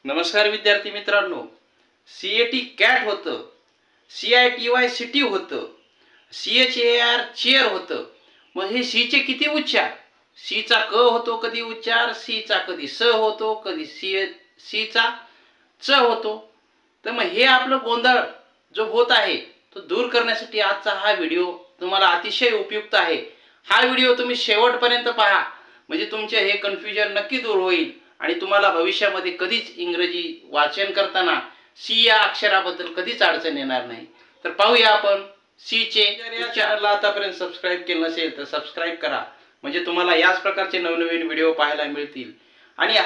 नमस्कार विद्यार्थी मित्रांनो, CAT कॅट होतं, CITY सिटी होतं, CHAR चेअर होतं. मग हे सी चे किती उच्चार? सी चा क होतो कधी उच्चार, सी चा कधी स होतो, कधी सी चा च होतो. तर मग हे आपलं गोंधळ जो होत आहे तो दूर करण्यासाठी आजचा हा व्हिडिओ तुम्हाला अतिशय उपयुक्त आहे. हा व्हिडिओ तुम्ही शेवटपर्यंत पहा, म्हणजे तुमचे हे कन्फ्युजन नक्की दूर होईल आणि तुम्हाला भविष्यामध्ये कधीच इंग्रजी वाचन करताना सी या अक्षराबद्दल कधीच अडचण येणार नाही. तर पाहूया आपण सी चे. या चॅनलला आतापर्यंत सबस्क्राईब केलं नसेल तर सबस्क्राईब करा, म्हणजे तुम्हाला याच प्रकारचे नवनवीन व्हिडिओ पाहायला मिळतील. आणि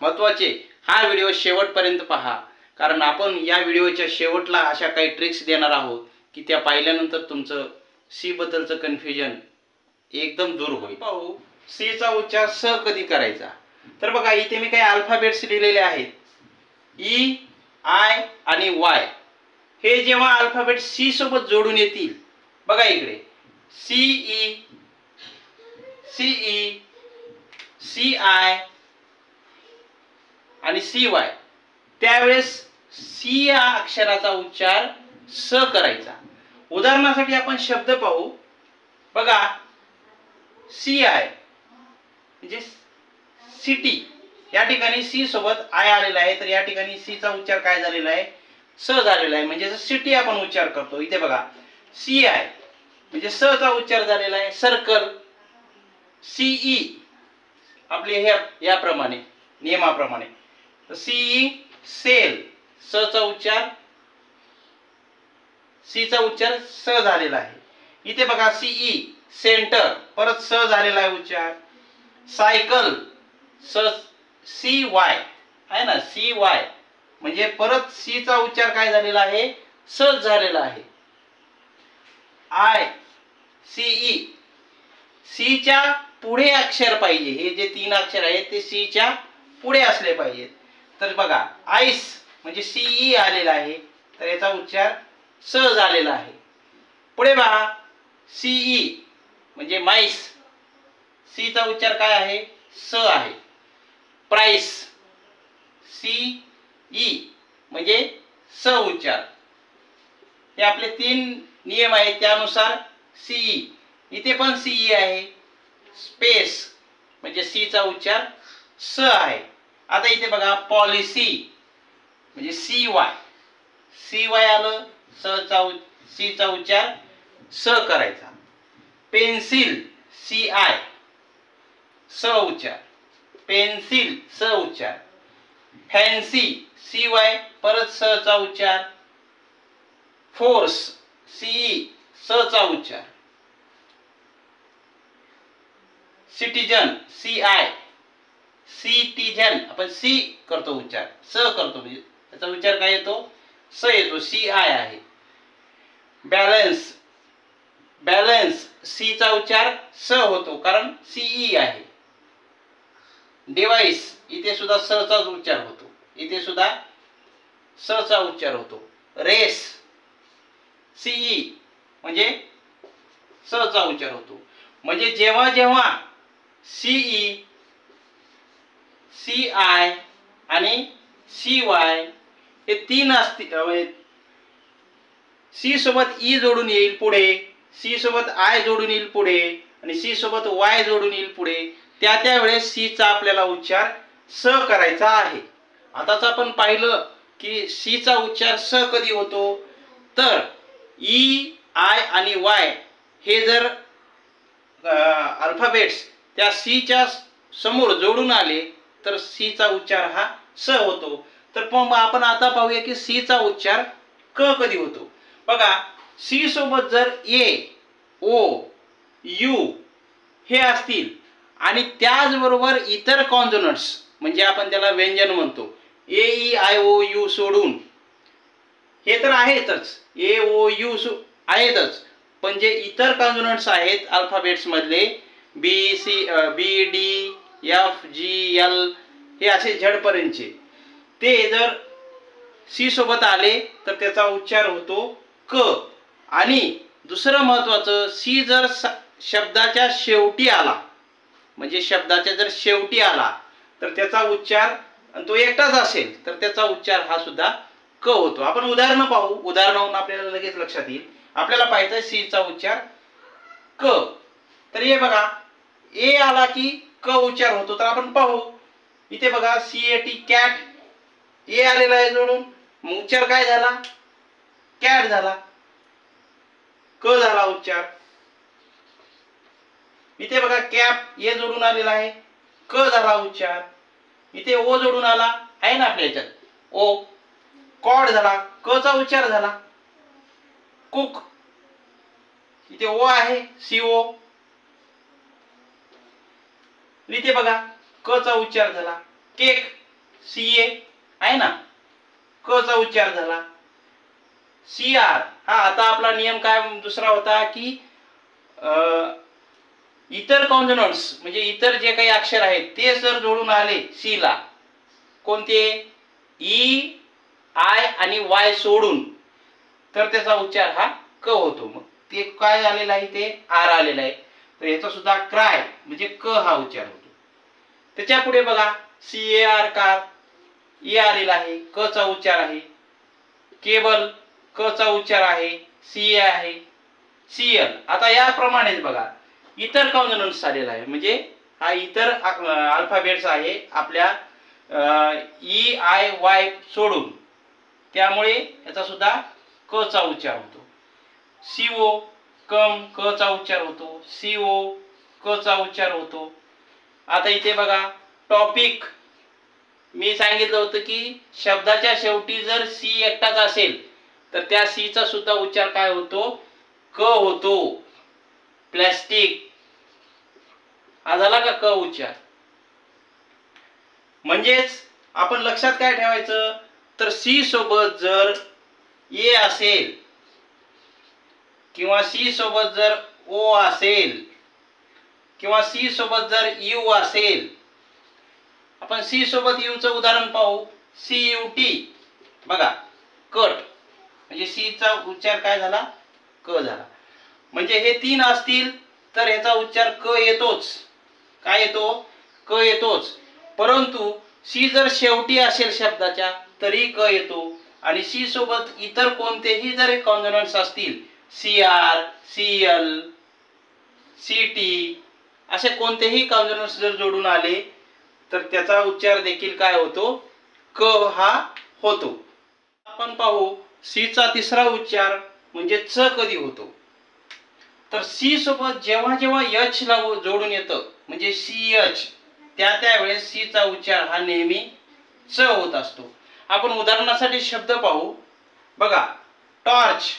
महत्त्वाचे हा व्हिडिओ शेवटपर्यंत पहा, कारण आपण या व्हिडिओच्या शेवटला अशा काही ट्रिक्स देणार आहोत की त्या पाहिल्यानंतर तुमचं सी बद्दलचं कन्फ्युजन एकदम दूर होईल. पाहू सी चा उच्चार स कधी करायचा. तर बघा, इथे मी काही अल्फाबेट्स लिहिलेले आहेत, ई, आय आणि वाय. हे जेव्हा अल्फाबेट सी सोबत जोडून येतील, बघा इकडे सीई, सीई, सी आय आणि सी वाय, त्यावेळेस सी या अक्षराचा उच्चार स करायचा. उदाहरणासाठी आपण शब्द पाहू. बघा, सी आय म्हणजे सिटी, या ठिकाणी सी सोबत आय आलेला आहे, तर या ठिकाणी सी चा उच्चार काय झालेला आहे? स झालेला आहे. म्हणजे सिटी आपण उच्चार करतो. इथे बघा सी आय म्हणजे स चा उच्चार झालेला आहे. सर्कल, सीई आपले हे याप्रमाणे नियमाप्रमाणे. तर सीई सेल, स चा उच्चार, सी चा उच्चार स झालेला आहे. इथे बघा सीई सेंटर, परत स झालेला आहे उच्चार. सायकल, सी वाय आहे ना, सी वाय म्हणजे परत सी चा उच्चार काय झालेला आहे? स झालेला आहे. आय, सीई, सी च्या पुढे अक्षर पाहिजे. हे जे तीन अक्षर आहेत ते सी च्या पुढे असले पाहिजेत. तर बघा आईस म्हणजे सीई आलेला आहे, तर याचा उच्चार स झालेला आहे. पुढे पहा सीई म्हणजे माईस, सी चा उच्चार काय आहे? स आहे. प्राइस, सी ई म्हणजे स उच्चार. हे आपले तीन नियम आहेत, त्यानुसार सीई. इथे पण सीई आहे. स्पेस म्हणजे सी चा उच्चार स आहे. आता इथे बघा पॉलिसी म्हणजे सी वाय आलं, सी चा उच्चार स करायचा. पेन्सिल, सी आय स उच्चार, पेन्सिल स उच्चार. फॅन्सी, सी वाय परत स चा उच्चार. फोर्स, सीई स चा उच्चार. सिटीजन, सी आय, सिटीजन आपण सी करतो उच्चार, स करतो, म्हणजे त्याचा उच्चार काय येतो? स येतो, सी आय आहे. बॅलन्स, बॅलन्स सी चा उच्चार स होतो कारण सीई आहे. डिवाइस, इथे सुद्धा स चा उच्चार होतो, इथे सुद्धा स चा उच्चार होतो. रेस, सीई म्हणजे स चा उच्चार होतो. म्हणजे जेव्हा जेव्हा सीई, सी आय आणि सी वाय हे तीन असतील, सी सोबत ई जोडून येईल पुढे, सी सोबत आय जोडून येईल पुढे आणि सी सोबत वाय जोडून येईल पुढे, त्या वेळेस सी चा आपल्याला उच्चार स करायचा आहे. आताच आपण पाहिलं की सी चा उच्चार स कधी होतो? तर ई, आय आणि वाय हे जर अल्फाबेट्स त्या सी च्या समोर जोडून आले तर सी चा उच्चार हा स होतो. तर मग आपण आता पाहूया की सी चा उच्चार क कधी होतो. बघा, सी सोबत जर ए, ओ, यू हे असतील आणि त्याचबरोबर इतर कॉन्सोनंट्स म्हणजे आपण त्याला व्यंजन म्हणतो, ए, ई, आय, ओ, यू सोडून, हे तर आहेतच, ए, ओ, यू आहेतच, पण जे इतर कॉन्सोनंट्स आहेत अल्फाबेट्स मधले बी, सी, बी, डी, एफ, जी, एल हे असे झेडपर्यंतचे, ते जर सी सोबत आले तर त्याचा उच्चार होतो क. आणि दुसरं महत्वाचं, सी जर शब्दाच्या शेवटी आला, म्हणजे शब्दाच्या जर शेवटी आला तर त्याचा उच्चार आणि तो एकटाच असेल तर त्याचा उच्चार हा सुद्धा क होतो. आपण उदाहरण पाहू, उदाहरणावरून आपल्याला लगेच लक्षात येईल. आपल्याला पाहायचं सी चा उच्चार क. तर हे बघा ए आला की क उच्चार होतो. तर आपण पाहू इथे बघा CAT कॅट, ए आलेला आहे जोडून, मग उच्चार काय झाला? कॅट झाला, क झाला उच्चार. इथे बघा कॅप ए जोडून आलेला आहे, क झाला उच्चार. इथे ओ जोडून आला आहे ना आपल्या याच्यात, ओ, कॉड झाला, क चा उच्चार झाला. कुक, इथे ओ आहे, CO. इथे बघा क चा उच्चार झाला. केक, CA आहे ना, क चा उच्चार झाला. CR, हा आता आपला नियम काय दुसरा होता की इतर कॉन्सोनंट्स म्हणजे इतर जे काही अक्षर आहेत ते जर जोडून आले सी ला, कोणते? ई, आय आणि वाय सोडून, तर त्याचा उच्चार हा क होतो. मग ते काय आलेलं आहे? ते आर आलेलं आहे. तर याचा सुद्धा क्राय म्हणजे क हा उच्चार होतो. त्याच्या पुढे बघा CAR कार, ए आलेला आहे, क चा उच्चार आहे. केबल, क चा उच्चार आहे. CA आहे. CL. आता याप्रमाणेच बघा इतर कॉन्सोनंट्स आलेला आहे, म्हणजे हा इतर अल्फाबेट्स आहे आपल्या ई, आय, वाय सोडून, त्यामुळे याचा सुद्धा क चा उच्चार होतो. CO, कम, क चा उच्चार होतो. CO, क चा उच्चार होतो. आता इथे बघा टॉपिक, मी सांगितलं होतं की शब्दाच्या शेवटी जर सी एकटाच असेल तर त्या सी चा सुद्धा उच्चार काय होतो? क होतो. प्लास्टिक, हा झाला का क उच्चार. म्हणजेच आपण लक्षात काय ठेवायचं, तर सी सोबत जर ए असेल किंवा सी सोबत जर ओ असेल किंवा सी सोबत जर यू असेल, आपण सी सोबत यू चं उदाहरण पाहू. CUT, बघा कट, म्हणजे सी चा उच्चार काय झाला? क झाला. म्हणजे हे तीन असतील तर याचा उच्चार क येतोच. काय येतो? क येतोच. परंतु सी जर शेवटी असेल शब्दाच्या तरी क येतो. आणि सी सोबत इतर कोणतेही जर कॉन्सोनंट्स असतील, CR, CL, CT असे कोणतेही कॉन्सोनंट्स जर जोडून आले तर त्याचा उच्चार देखील काय होतो? क हा होतो. आपण पाहू सी चा तिसरा उच्चार म्हणजे च कधी होतो. तर सी सोबत जेव्हा जेव्हा एच ला जोडून येतं म्हणजे CH, त्यावेळेस सी चा उच्चार हा नेहमी च होत असतो. आपण उदाहरणासाठी शब्द पाहू. बघा टॉर्च,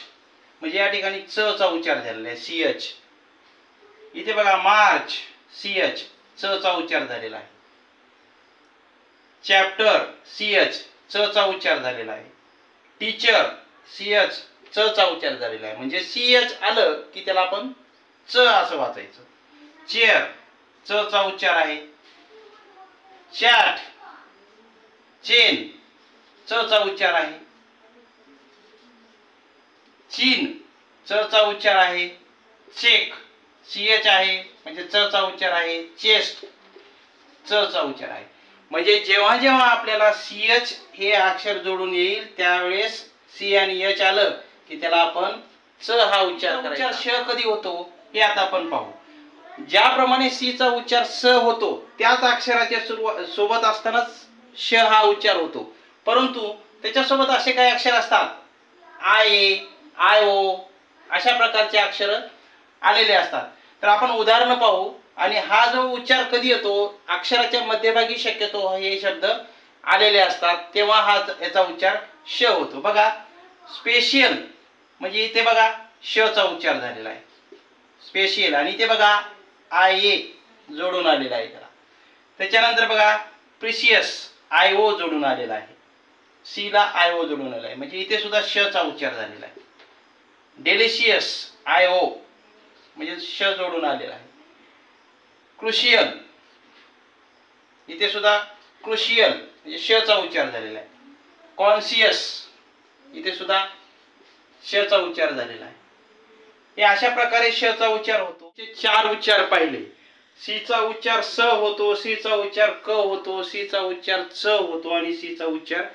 म्हणजे या ठिकाणी च चा उच्चार झालेला आहे, CH. इथे बघा मार्च, CH, च चा उच्चार झालेला आहे. चॅप्टर, CH, च चा उच्चार झालेला आहे. टीचर, CH, च चा उच्चार झालेला आहे. म्हणजे CH आलं की त्याला आपण च असं वाचायचं. चेअर, च चा उच्चार आहे. चॅट, चेन, च चा उच्चार आहे. चीन, च चा उच्चार आहे. चेक, CH आहे म्हणजे च चा उच्चार आहे. चेस्ट, च चा उच्चार आहे. म्हणजे जेव्हा जेव्हा आपल्याला CH हे अक्षर जोडून येईल त्यावेळेस C आणि H आलं की त्याला आपण च हा उच्चार करायचा. श कधी होतो हे आता आपण पाहू. ज्याप्रमाणे सी चा उच्चार स होतो त्याच अक्षराच्या सोबत असतानाच श हा उच्चार होतो. परंतु त्याच्यासोबत असे काही अक्षर असतात, IE, IO अशा प्रकारचे अक्षर आलेले असतात. तर आपण उदाहरण पाहू. आणि हा जो उच्चार कधी येतो, अक्षराच्या मध्यभागी शक्यतो हे शब्द आलेले असतात तेव्हा हा याचा उच्चार श होतो. बघा स्पेशल, म्हणजे इथे बघा श चा उच्चार झालेला आहे, स्पेशल. आणि इथे बघा IA जोडून आलेला आहे त्याला. त्याच्यानंतर बघा प्रिशियस, IO जोडून आलेला आहे. सी ला IO जोडून आलेला आहे म्हणजे इथे सुद्धा श चा उच्चार झालेला आहे. डेलिशियस, IO म्हणजे श जोडून आलेला आहे. क्रुशियल, इथे सुद्धा क्रुशियल म्हणजे श चा उच्चार झालेला आहे. कॉन्शियस, इथे सुद्धा श चा उच्चार झालेला आहे. हे अशा प्रकारे श चा उच्चार होतो. चार उच्चार पाहिले. सी चा उच्चार स होतो, सी चा उच्चार क होतो, सी चा उच्चार च होतो आणि सी चा उच्चार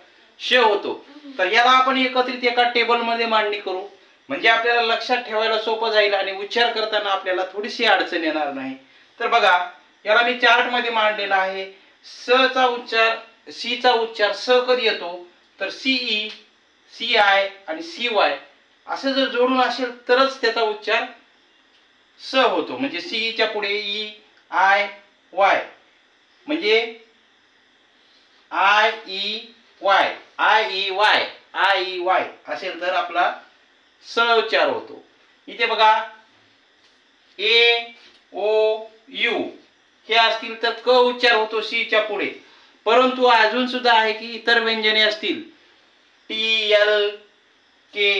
श होतो. तर याला आपण एकत्रित एका टेबल मध्ये मांडणी करू, म्हणजे आपल्याला लक्षात ठेवायला सोपं जाईल आणि उच्चार करताना आपल्याला थोडीशी अडचण येणार नाही. तर बघा, याला मी चार्ट मध्ये मांडलेला आहे. स चा उच्चार, सी चा उच्चार स कधी येतो, तर सीई, सी आय आणि सी वाय असं जर जोडून असेल तरच त्याचा उच्चार स होतो. म्हणजे सीई च्या पुढे ई आय वाय, म्हणजे I E Y, I E Y, I E Y असेल तर आपला स उच्चार होतो. इथे बघा ए ओ यू हे असतील तर क उच्चार होतो सी च्या पुढे. परंतु अजून सुद्धा आहे की इतर व्यंजने असतील टी एल के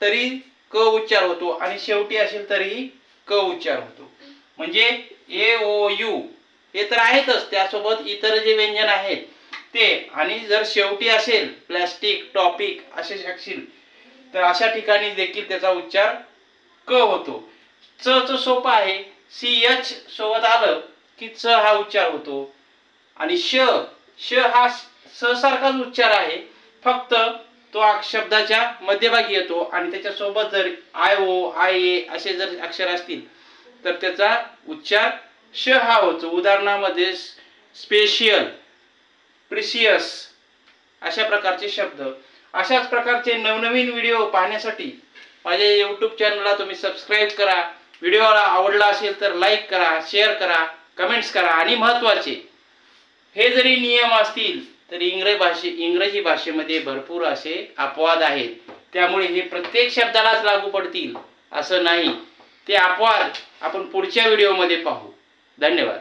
तरी क उच्चार होतो आणि शेवटी असेल तरी क उच्चार होतो. म्हणजे ए ओ यू हे तर आहेतच, त्यासोबत इतर जे व्यंजन आहेत ते, आणि जर शेवटी असेल प्लास्टिक, टॉपिक असे असतील तर अशा ठिकाणी देखील त्याचा उच्चार क होतो. च च सोपं आहे, सी एच सोबत आलं की च हा उच्चार होतो. आणि श, श हा स सारखाच उच्चार आहे, फक्त तो शब्दाच्या मध्यभागी येतो आणि त्याच्यासोबत जर आय ओ आय ए असे जर अक्षर असतील तर त्याचा उच्चार श हा होतो. उदाहरणामध्ये स्पेशियल, प्रिसियस अशा प्रकारचे शब्द. अशाच प्रकारचे नवनवीन व्हिडिओ पाहण्यासाठी माझ्या YouTube चॅनलला तुम्ही सबस्क्राईब करा. व्हिडिओला आवडला असेल तर लाईक करा, शेअर करा, कमेंट्स करा. आणि महत्त्वाचे, हे जरी नियम असतील तरी इंग्रजी भाषेमध्ये भरपूर असे अपवाद आहेत, त्यामुळे हे प्रत्येक शब्दालाच लागू पडतील असं नाही. ते अपवाद आपण पुढच्या व्हिडिओमध्ये पाहू. धन्यवाद.